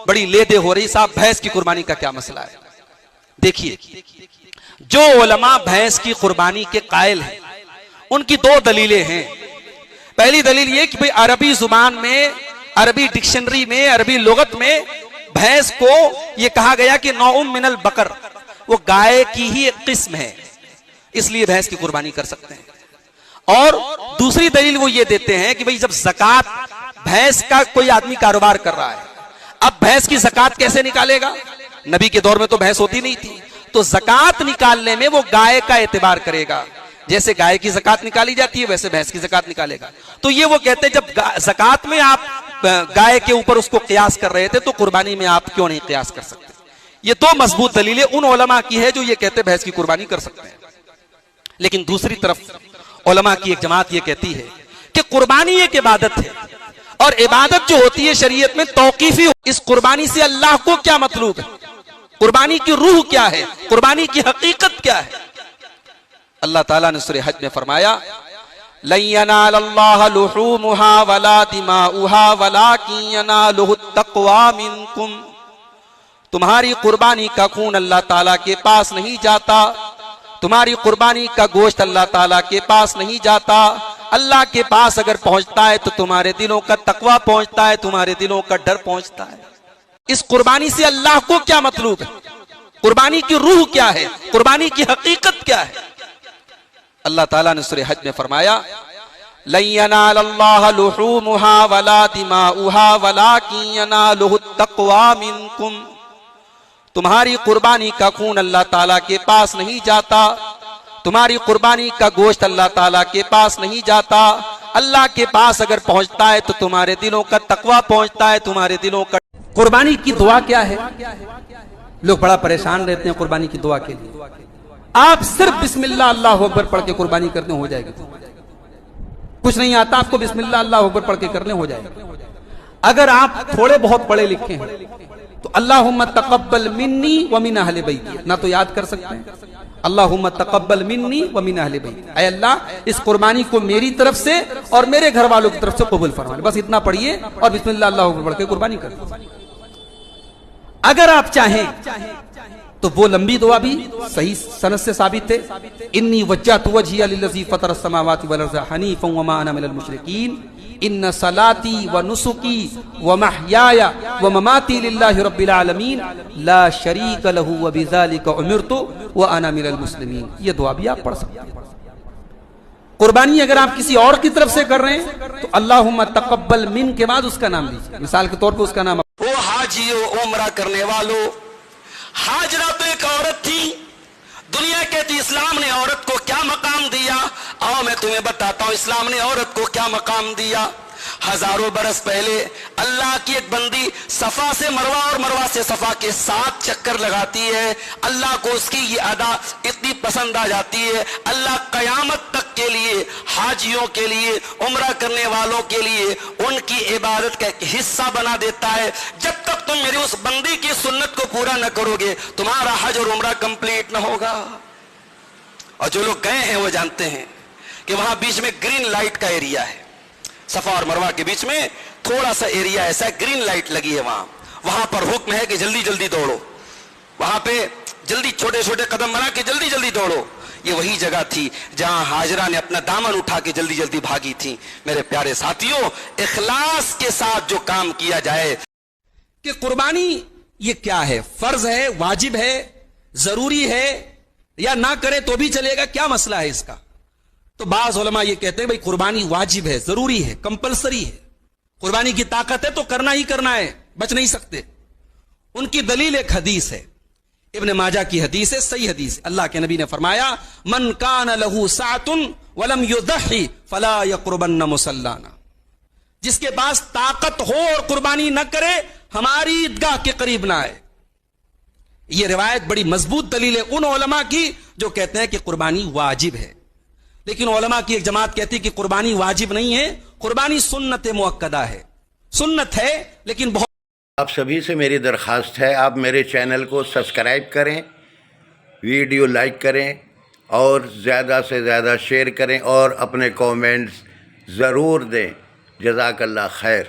بڑی لیدے ہو رہی صاحب بھینس کی قربانی کا کیا مسئلہ ہے؟ دیکھیے، جو علماء بھینس کی قربانی کے قائل ہیں ان کی دو دلیلیں ہیں۔ پہلی دلیل یہ کہ بھئی عربی زبان میں، عربی ڈکشنری میں، عربی لغت میں بھینس کو یہ کہا گیا کہ نوع من البقر، وہ گائے کی ہی ایک قسم ہے، اس لیے بھینس کی قربانی کر سکتے ہیں۔ اور دوسری دلیل وہ یہ دیتے ہیں کہ بھئی جب زکوٰۃ، بھینس کا کوئی آدمی کاروبار کر رہا ہے، اب بھینس کی زکوٰۃ کیسے نکالے گا؟ نبی کے دور میں تو بھینس ہوتی نہیں تھی، تو زکوٰۃ نکالنے میں وہ گائے کا اعتبار کرے گا، جیسے گائے کی زکوٰۃ نکالی جاتی ہے ویسے بھینس کی زکوٰۃ نکالے گا۔ تو یہ وہ کہتے ہیں جب زکوٰۃ میں آپ گائے کے اوپر اس کو قیاس کر رہے تھے تو قربانی میں آپ کیوں نہیں قیاس کر سکتے؟ یہ دو مضبوط دلیلیں ان علماء کی ہے جو یہ کہتے ہیں بھینس کی قربانی کر سکتے ہیں۔ لیکن دوسری طرف علماء کی ایک جماعت یہ کہتی ہے کہ قربانی ایک عبادت ہے، اور عبادت جو ہوتی ہے شریعت میں توقیفی، اس قربانی سے اللہ کو کیا مطلوب ہے؟ قربانی کی روح کیا ہے؟ قربانی کی حقیقت کیا ہے؟ اللہ تعالیٰ نے سورہ حج میں فرمایا لَن يَنَالَ اللَّهَ لُحُومُهَا وَلَا دِمَاؤُهَا وَلَكِن يَنَالُهُ التَّقْوَىٰ مِنكُمْ، تمہاری قربانی کا خون اللہ تعالیٰ کے پاس نہیں جاتا، تمہاری قربانی کا گوشت اللہ تعالیٰ کے پاس نہیں جاتا، اللہ کے پاس اگر پہنچتا ہے تو تمہارے دلوں کا تقویٰ پہنچتا ہے، تمہارے دلوں کا ڈر پہنچتا ہے۔ اس قربانی سے اللہ کو کیا مطلوب ہے؟ قربانی کی روح کیا ہے؟ قربانی کی حقیقت کیا ہے؟ اللہ تعالیٰ نے سورہ حج میں فرمایا لَن يَنَالَ اللَّهَ لُحُومُهَا وَلَا دِمَاؤُهَا وَلَكِن يَنَالُهُ التَّقْوَىٰ مِنكُمْ، تمہاری قربانی کا خون اللہ تعالیٰ کے پاس نہیں جاتا، تمہاری قربانی کا گوشت اللہ تعالیٰ کے پاس نہیں جاتا، اللہ کے پاس اگر پہنچتا ہے تو تمہارے دلوں کا تقویٰ پہنچتا ہے، تمہارے دلوں کا۔ قربانی کی دعا کیا ہے؟ لوگ بڑا پریشان رہتے ہیں قربانی کی دعا کے لیے۔ آپ صرف بسم اللہ اللہ اکبر پڑھ کے قربانی کرنے ہو جائے گا، کچھ نہیں آتا آپ کو، بسم اللہ اللہ اکبر پڑھ کے کرنے ہو جائے گا۔ اگر آپ تھوڑے بہت پڑھے لکھے ہیں تو اللہم تقبل منی ومن اہل بیتی نہ تو یاد کر سکتے ہیں، اللہم تقبل منی ومن اہل بیتی، اے اللہ اس قربانی کو میری طرف سے اور میرے گھر والوں کی طرف سے قبول فرما لے، بس اتنا پڑھیے اور بسم اللہ اللہ اکبر پڑھ کے قربانی کر دیں۔ اگر آپ چاہیں تو وہ لمبی دعا بھی صحیح سند سے ثابت ہے، انی وجہت وجہی للذی فطر السماوات والارض حنیفا وما انا من المشرکین، ان صلاتی ونسکی ومحیای ومماتی للہ رب العالمین لا شریک لہ وبذالک امرت وانا من المسلمین۔ یہ دعا بھی آپ پڑھ سکتے ہیں۔ قربانی اگر آپ کسی اور کی طرف سے کر رہے ہیں تو اللہم تقبل من کے بعد اس کا نام لیجیے، مثال کے طور پہ اس کا نام۔ وہ حاجیوں، عمرہ کرنے والوں، ہاجرہ تو ایک عورت تھی، دنیا کہتی اسلام نے عورت کو کیا مقام دیا؟ آؤ میں تمہیں بتاتا ہوں اسلام نے عورت کو کیا مقام دیا۔ ہزاروں برس پہلے اللہ کی ایک بندی صفا سے مروہ اور مروہ سے صفا کے 7 چکر لگاتی ہے، اللہ کو اس کی یہ ادا اتنی پسند آ جاتی ہے، اللہ قیامت تک کے لیے حاجیوں کے لیے، عمرہ کرنے والوں کے لیے ان کی عبادت کا ایک حصہ بنا دیتا ہے۔ جب تک تم میری اس بندی کی سنت کو پورا نہ کرو گے تمہارا حج اور عمرہ کمپلیٹ نہ ہوگا۔ اور جو لوگ گئے ہیں وہ جانتے ہیں کہ وہاں بیچ میں گرین لائٹ کا ایریا ہے، صفا اور مروہ کے بیچ میں تھوڑا سا ایریا ایسا ہے، گرین لائٹ لگی ہے، وہاں پر حکم ہے کہ جلدی جلدی دوڑو، وہاں پہ جلدی چھوٹے چھوٹے قدم بنا کے جلدی جلدی دوڑو۔ یہ وہی جگہ تھی جہاں ہاجرہ نے اپنا دامن اٹھا کے جلدی جلدی بھاگی تھی۔ میرے پیارے ساتھیوں، اخلاص کے ساتھ جو کام کیا جائے کہ قربانی یہ کیا ہے؟ فرض ہے، واجب ہے، ضروری ہے، یا نہ کرے تو بھی چلے گا؟ کیا مسئلہ ہے اس کا؟ تو بعض علماء یہ کہتے ہیں بھئی قربانی واجب ہے، ضروری ہے، کمپلسری ہے، قربانی کی طاقت ہے تو کرنا ہی کرنا ہے، بچ نہیں سکتے۔ ان کی دلیل ایک حدیث ہے، ابن ماجہ کی حدیث ہے، صحیح حدیث ہے۔ اللہ کے نبی نے فرمایا من کان لہ سعۃ ولم یضحی فلا یقربن مصلانا، جس کے پاس طاقت ہو اور قربانی نہ کرے ہماری عیدگاہ کے قریب نہ آئے۔ یہ روایت بڑی مضبوط دلیل ہے ان علماء کی جو کہتے ہیں کہ قربانی واجب ہے۔ لیکن علماء کی ایک جماعت کہتی ہے کہ قربانی واجب نہیں ہے، قربانی سنت مؤکدہ ہے، سنت ہے لیکن بہت۔ آپ سبھی سے میری درخواست ہے آپ میرے چینل کو سبسکرائب کریں، ویڈیو لائک کریں اور زیادہ سے زیادہ شیئر کریں اور اپنے کومنٹس ضرور دیں۔ جزاک اللہ خیر۔